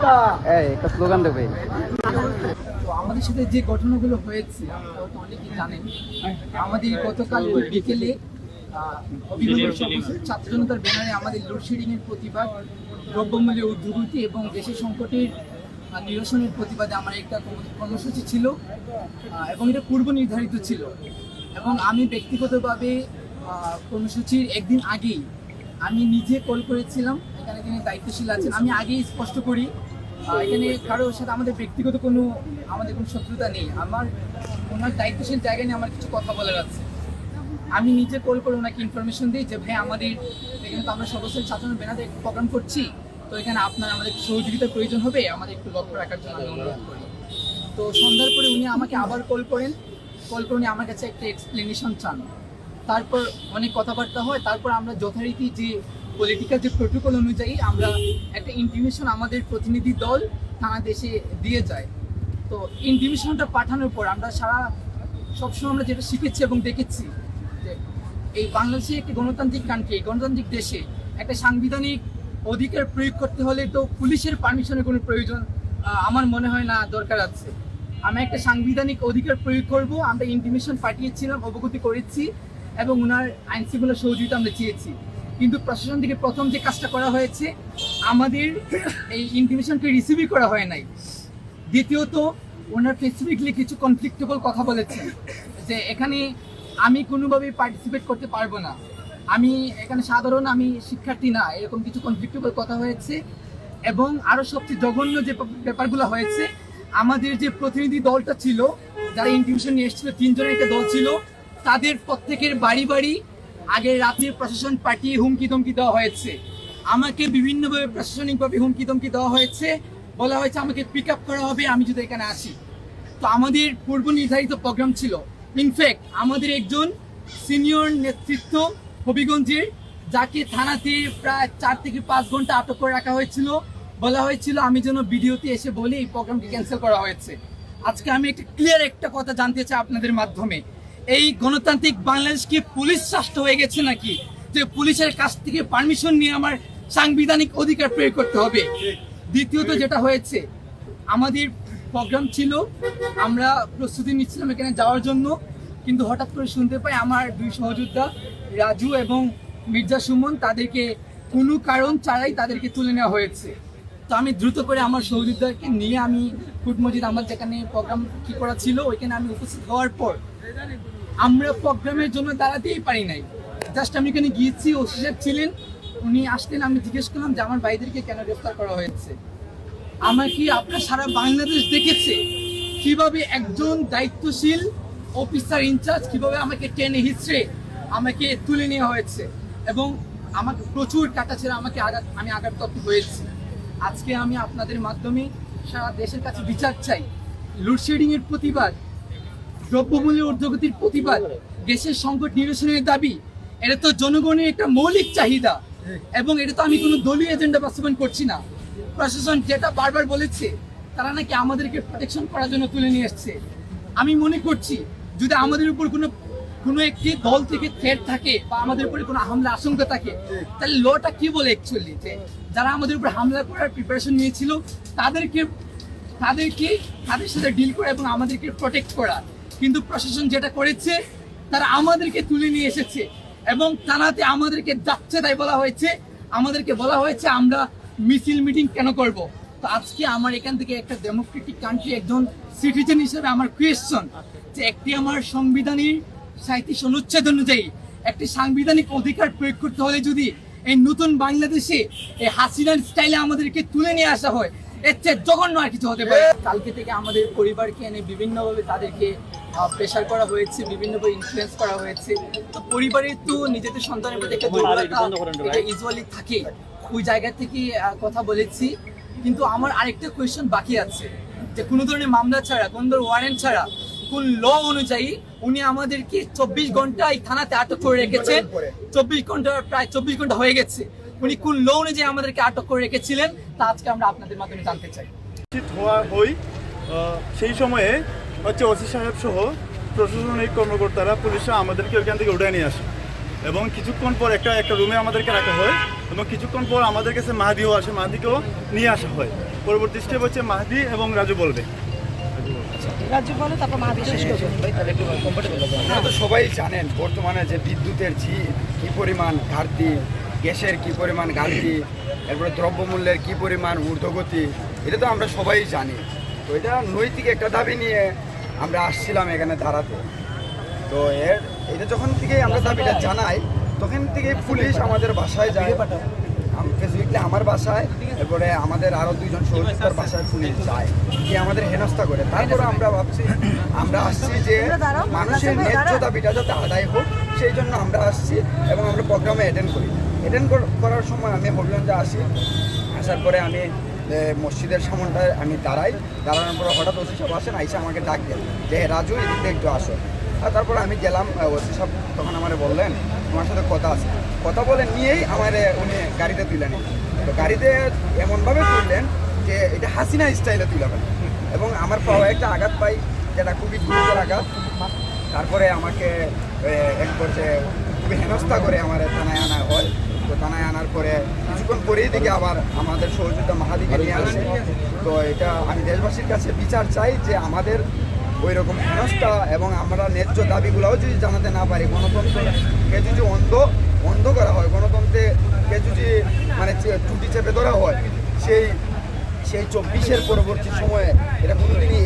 একটা স্লোগান দেবে। তো আমাদের সাথে যে ঘটনাগুলো হয়েছে আপনারা হয়তো অনেকেই জানেন। আমাদের গতকাল বিকেলে বিভিন্ন ছাত্র জনতার ব্যানারে আমাদের লোডশেডিং এর প্রতিবাদ, দ্রব্যমূল্যের ঊর্ধ্বগতি এবং দেশের সংকটের নিরসনের প্রতিবাদে আমার একটা কর্মসূচি ছিল এবং এটা পূর্ব নির্ধারিত ছিল। এবং আমি ব্যক্তিগতভাবে কর্মসূচির একদিন আগেই আমি নিজে কল করেছিলাম, এখানে যিনি দায়িত্বশীল আছেন। আমি আগেই স্পষ্ট করি এখানে কারোর সাথে আমাদের ব্যক্তিগত কোনো শত্রুতা নেই। আমার ওনার দায়িত্বশীল জায়গায় নিয়ে আমার কিছু কথা বলার আছে। আমি নিজে কল করে ওনাকে ইনফরমেশন দিই যে ভাই আমাদের এখানে তো আমরা সদস্য ছাত্র ব্যানারে প্রোগ্রাম করছি, তো এখানে আমাদের সহযোগিতার প্রয়োজন হবে, আমাদের একটু লক্ষ্য রাখার জন্য আমি অনুরোধ করি। তো সন্ধ্যার পরে উনি আমাকে আবার কল করে উনি আমার কাছে একটা এক্সপ্লেনেশন চান। তারপর অনেক কথাবার্তা হয়। তারপর আমরা যথারীতি যে পলিটিক্যাল যে প্রোটোকল অনুযায়ী আমরা একটা ইন্টিমেশন আমাদের প্রতিনিধি দল থানা দেশে দিয়ে যায়। তো ইন্টিমেশনটা পাঠানোর পর আমরা সবসময় আমরা যেটা শিখেছি এবং দেখেছি যে এই বাংলাদেশে একটি গণতান্ত্রিক কান্ট্রি, গণতান্ত্রিক দেশে একটা সাংবিধানিক অধিকার প্রয়োগ করতে হলে তো পুলিশের পারমিশনের কোনো প্রয়োজন আমার মনে হয় না দরকার আছে। আমি একটা সাংবিধানিক অধিকার প্রয়োগ করব, আমরা ইন্টিমেশন পাঠিয়েছিলাম, অবগতি করেছি এবং ওনার আইনশৃঙ্খলা সহযোগিতা আমরা চেয়েছি। কিন্তু প্রশাসন থেকে প্রথম যে কাজটা করা হয়েছে, আমাদের এই ইন্টিমেশনকে রিসিভই করা হয় নাই। দ্বিতীয়ত ওনার স্পেসিফিকলি কিছু কনফ্লিক্টেবল কথা বলেছেন যে এখানে আমি কোনোভাবেই পার্টিসিপেট করতে পারবো না, এখানে আমি শিক্ষার্থী না, এরকম কিছু কনফ্লিক্টেবল কথা হয়েছে। এবং আরও সবচেয়ে জঘন্য যে ব্যাপারগুলো হয়েছে, আমাদের যে প্রতিনিধি দলটা ছিল, যারা ইন্টিমেশন নিয়ে এসেছিল, 3 জনের একটা দল ছিল, তাদের প্রত্যেকের বাড়ি বাড়ি আগের রাতে প্রশাসন পাঠিয়ে হুমকি ধমকি দেওয়া হয়েছে। আমাকে বিভিন্নভাবে প্রশাসনিকভাবে হুমকি ধমকি দেওয়া হয়েছে, বলা হয়েছে আমাকে পিক আপ করা হবে আমি যদি এখানে আসি। তো আমাদের পূর্ব নির্ধারিত প্রোগ্রাম ছিল। ইনফ্যাক্ট আমাদের একজন সিনিয়র নেতৃত্ব হবিগঞ্জের, যাকে থানাতে প্রায় 4 থেকে 5 ঘন্টা আটক করে রাখা হয়েছিল, বলা হয়েছিল আমি যেন ভিডিওতে এসে বলি এই প্রোগ্রামটি ক্যান্সেল করা হয়েছে। আজকে আমি ক্লিয়ার একটা কথা জানতে চাই আপনাদের মাধ্যমে, এই গণতান্ত্রিক বাংলাদেশ কি পুলিশ রাষ্ট্র হয়ে গেছে নাকি যে পুলিশের কাছ থেকে পারমিশন নিয়ে আমার সাংবিধানিক অধিকার প্রয়োগ করতে হবে? দ্বিতীয়ত যেটা হয়েছে, আমাদের প্রোগ্রাম ছিল, আমরা প্রস্তুতি নিচ্ছিলাম এখানে যাওয়ার জন্য, কিন্তু হঠাৎ করে শুনতে পাই আমার 2 সহযোদ্ধা রাজু এবং মির্জা সুমন, তাদেরকে কোনো কারণ ছাড়াই তাদেরকে তুলে নেওয়া হয়েছে। তো আমি দ্রুত করে আমার সহযোদ্ধাকে নিয়ে আমি ফুট মসজিদ, আমার যেখানে প্রোগ্রাম কি করা ছিল ওইখানে আমি উপস্থিত হওয়ার পর আমরা প্রোগ্রামের জন্য দাঁড়াতেই পারি নাই। জাস্ট আমি এখানে গিয়েছি, ওসি সাহেব ছিলেন, উনি আসলেন, আমি জিজ্ঞেস করলাম যে আমার ভাইদেরকে কেন গ্রেফতার করা হয়েছে। আমার কি আপনার সারা বাংলাদেশ দেখেছে কিভাবে একজন দায়িত্বশীল অফিসার ইনচার্জ কিভাবে আমাকে টেনে হিচড়ে আমাকে তুলে নেওয়া হয়েছে এবং আমাকে প্রচুর কাটা ছেড়ে আমি আঘাতপ্রাপ্ত হয়েছি। আজকে আমি আপনাদের মাধ্যমে সারা দেশের কাছে বিচার চাই। লোডশেডিং এর প্রতিবাদ, দ্রব্যমূল্যের ঊর্ধ্বগতির প্রতিবাদ, দেশের সংকট নিরসনের দাবি, এটা তো জনগণের একটা মৌলিক চাহিদা এবং এটা তো আমি কোনো দলীয় এজেন্ডা বাস্তবায়ন করছি না। প্রশাসন যেটা বারবার বলেছে, তারা নাকি আমাদেরকে প্রোটেকশন করার জন্য তুলে নিয়ে এসছে। আমি মনে করছি যদি আমাদের উপর কোনো একটি দল থেকে থ্রেট থাকে বা আমাদের উপরে কোনো হামলা আশঙ্কা থাকে, তাহলে লটা কি বলে অ্যাকচুয়ালি যে যারা আমাদের উপর হামলা করার প্রিপারেশন নিয়েছিল তাদের সাথে ডিল করা এবং আমাদেরকে প্রোটেক্ট করা। কিন্তু প্রশাসন যেটা করেছে, তারা আমাদেরকে তুলে নিয়ে এসেছে এবং থানাতে আমাদেরকে যাচ্ছে তাই বলা হয়েছে, আমাদেরকে বলা হয়েছে আমরা মিছিল মিটিং কেন করব। তো আজকে আমার এখান থেকে একটা ডেমোক্রেটিক কান্ট্রি একজন সিটিজেন হিসেবে আমার কোয়েশ্চন যে একটি আমার সংবিধানের 37 অনুচ্ছেদ অনুযায়ী একটি সাংবিধানিক অধিকার প্রয়োগ করতে হলে যদি এই নতুন বাংলাদেশে এই হাসিনার স্টাইলে আমাদেরকে তুলে নিয়ে আসা হয়, এর চেয়ে জঘন্য আর কিছু হতে পারে। কালকে থেকে আমাদের পরিবারকে এনে বিভিন্নভাবে তাদেরকে প্রেশার করা হয়েছে, বিভিন্নভাবে ইনফ্লুয়েন্স করা হয়েছে। তো পরিবারের তো নিজেদের সন্তানের প্রতি একটা দুর্বলতা এটা ইউজুয়ালি থাকে, ওই জায়গা থেকে কথা বলেছি। কিন্তু আমার আরেকটা কোয়েশ্চন বাকি আছে যে কোনো ধরনের মামলা ছাড়া, কোনো ধরনের ওয়ারেন্ট ছাড়া, কোন ল অনুযায়ী উনি আমাদেরকে 24 ঘন্টা এই থানাতে আটক করে রেখেছেন। প্রায় 24 ঘন্টা হয়ে গেছে। উনি কোন ল অনুযায়ী আমাদেরকে আটক করে রেখেছিলেন তা আজকে আমরা আপনাদের মাধ্যমে জানতে চাই। সেই সময়ে ওসি সাহেব সহ প্রশাসনিক কর্মকর্তারা, পুলিশরা আমাদেরকে ওইখান থেকে উঠে নিয়ে আসে এবং কিছুক্ষণ পর একটা রুমে আমাদেরকে রাখা হয় এবং কিছুক্ষণ পর আমাদের কাছে মাহাদিও আসে, মাহাদিকেও নিয়ে আসা হয়। পরবর্তী স্টেপ হচ্ছে মাহদি এবং রাজু বলবে। রাজ্য বলে তারপর মাহাদি শেষ করবে। আপনারা তো সবাই জানেন বর্তমানে যে বিদ্যুতের কি পরিমাণ ঘাটতি, গ্যাসের কি পরিমাণ ঘাটতি, এরপরে দ্রব্যমূল্যের কি পরিমাণ ঊর্ধ্বগতি, এটা তো আমরা সবাই জানি। তো এটা নৈতিক একটা দাবি নিয়ে আমরা আসছিলাম এখানে দাঁড়াতে। তো এটা যখন থেকে আমরা দাবিটা জানাই তখন থেকে পুলিশ আমাদের বাসায় যায়, স্পেসিফিকলি আমার বাসায়, এরপরে আমাদের আরও 2 জন সহযোগিতার বাসায় পুলিশ যায়, গিয়ে আমাদের হেনস্থা করে। তারপরে আমরা ভাবছি, আমরা আসছি যে মানুষের ন্যায্য দাবিটা যাতে আদায় হোক, সেই জন্য আমরা আসছি এবং আমরা প্রোগ্রামে অ্যাটেন্ড করার সময় আমি হবিগঞ্জে আসি। আসার পরে আমি মসজিদের সামনটায় আমি দাঁড়ানোর পরে হঠাৎ ওসি সাহেব আসেন, আইসা আমাকে ডাক দেন যে রাজু এদিকে একটু আসো। আর তারপরে আমি গেলাম, ওসি সাহেব তখন আমারে বললেন তোমার সাথে কথা আছে, কথা বলে নিয়েই আমার উনি গাড়িতে তুলে নিলেন। তো গাড়িতে এমনভাবে তুললেন যে এটা হাসিনা স্টাইলে তুলাবেন, এবং আমার পাওয়া একটা আঘাত পাই, যেটা খুবই গুরুতর আঘাত। তারপরে আমাকে এক পর্যায়ে খুবই হেনস্থা করে আমার থানায় আনা হয়। তো থানায় আনার পরে কিছুক্ষণ পরেই দিকে আবার আমাদের সহযোগিতা মাহাদিকে নিয়ে আসে। তো এটা আমি দেশবাসীর কাছে বিচার চাই যে আমাদের ওই রকম হেনস্থা এবং আমরা ন্যায্য দাবিগুলোও যদি জানাতে না পারি, গণতন্ত্রকে যদি অন্ধ করা হয়, গণতন্ত্রকে যদি মানে টুটি চেপে ধরা হয়, সেই 24-এর পরবর্তী সময়ে এটা কোনোদিনই